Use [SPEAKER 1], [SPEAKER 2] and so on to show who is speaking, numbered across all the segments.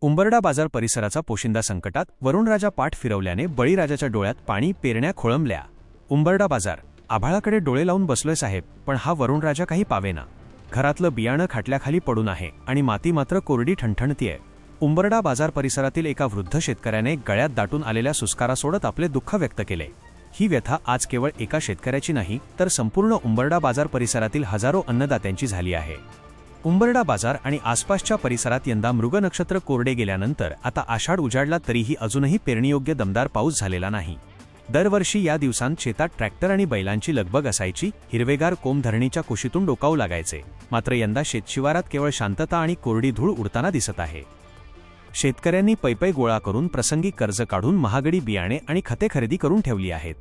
[SPEAKER 1] उंबरडा बाजार परिसराचा पोशिंदा संकटात, वरुणराजा पाठ फिरवल्याने बळीराजाच्या डोळ्यात पाणी, पेरण्या खोळंबल्या. उंबरडा बाजार. आभाळाकडे डोळे लावून बसलोय साहेब, पण हा वरुणराजा काही पावेना. घरातलं बियाणं खाटल्याखाली पडून आहे आणि माती मात्र कोरडी ठणठणतीये. उंबरडा बाजार परिसरातील एका वृद्ध शेतकऱ्याने गळ्यात दाटून आलेल्या सुस्कारासोबत आपले दुःख व्यक्त केले. ही व्यथा आज केवळ एका शेतकऱ्याची नाही, तर संपूर्ण उंबरडा बाजार परिसरातील हजारो अन्नदात्यांची झाली आहे. उंबरडा बाजार आणि आसपासच्या परिसरात यंदा मृग नक्षत्र कोरडे गेल्यानंतर आता आषाढ उजाडला तरीही अजूनही पेरणीयोग्य दमदार पाऊस झालेला नाही. दरवर्षी या दिवसांत शेतात ट्रॅक्टर आणि बैलांची लगबग असायची, हिरवेगार कोंब धरणीच्या कुशीतून डोकावू लागायचे. मात्र यंदा शेतशिवारात केवळ शांतता आणि कोरडी धूळ उडताना दिसत आहे. शेतकऱ्यांनी पैपै गोळा करून प्रसंगी कर्ज काढून महागडी बियाणे आणि खते खरेदी करून ठेवली आहेत.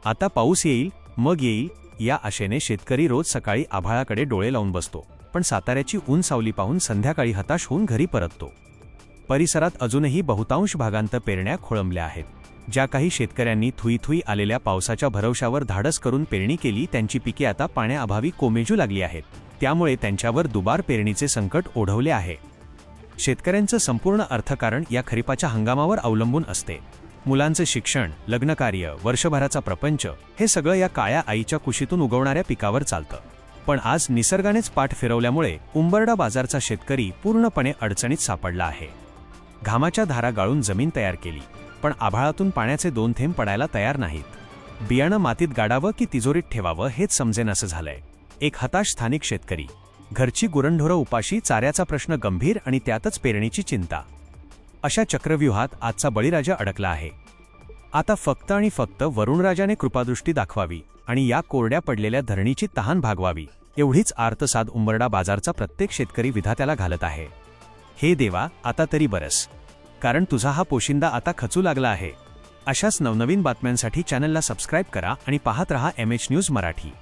[SPEAKER 1] आता पाऊस येईल, मग येईल या आशेने शेतकरी रोज सकाळी आभाळाकडे डोळे लावून बसतो, पण साताऱ्याची ऊन सावली पाहून संध्याकाळी हताश होऊन घरी परततो. परिसरात अजूनही बहुतांश भागांत पेरण्या खोळंबल्या आहेत. ज्या काही शेतकऱ्यांनी थुईथुई आलेल्या पावसाच्या भरवशावर धाडस करून पेरणी केली, त्यांची पिके आता पाण्याअभावी कोमेजू लागली आहेत. त्यामुळे त्यांच्यावर दुबार पेरणीचे संकट ओढवले आहे. शेतकऱ्यांचं संपूर्ण अर्थकारण या खरीपाच्या हंगामावर अवलंबून असते. मुलांचं शिक्षण, लग्नकार्य, वर्षभराचा प्रपंच हे सगळं या काळ्या आईच्या कुशीतून उगवणाऱ्या पिकावर चालतं. पण आज निसर्गानेच पाठ फिरवल्यामुळे उंबरडा बाजारचा शेतकरी पूर्णपणे अडचणीत सापडला आहे. घामाच्या धारा गाळून जमीन तयार केली, पण आभाळातून पाण्याचे 2 थेंब पडायला तयार नाहीत. बियाणं मातीत गाडावं की तिजोरीत ठेवावं हेच समजेनासं झालंय. एक हताश स्थानिक शेतकरी. घरची गुरंढोरं उपाशी, चाऱ्याचा प्रश्न गंभीर आणि त्यातच पेरणीची चिंता. अशा चक्रव्यूहात आजचा बळीराजा अडकला आहे. आता फक्त आणि फक्त वरुणराजाने कृपादृष्टी दाखवावी आणि या कोरड्या पडलेल्या धरणीची तहान भागवावी, एवढीच आर्तसाद उंबरडा बाजारचा प्रत्येक शेतकरी विधात्याला घालत आहे. हे देवा, आता तरी बरस, कारण तुझा हा पोशिंदा आता खचू लागला आहे. अशाच नवनवीन बातम्यांसाठी चॅनलला सबस्क्राईब करा आणि पाहत रहा MH न्यूज मराठी.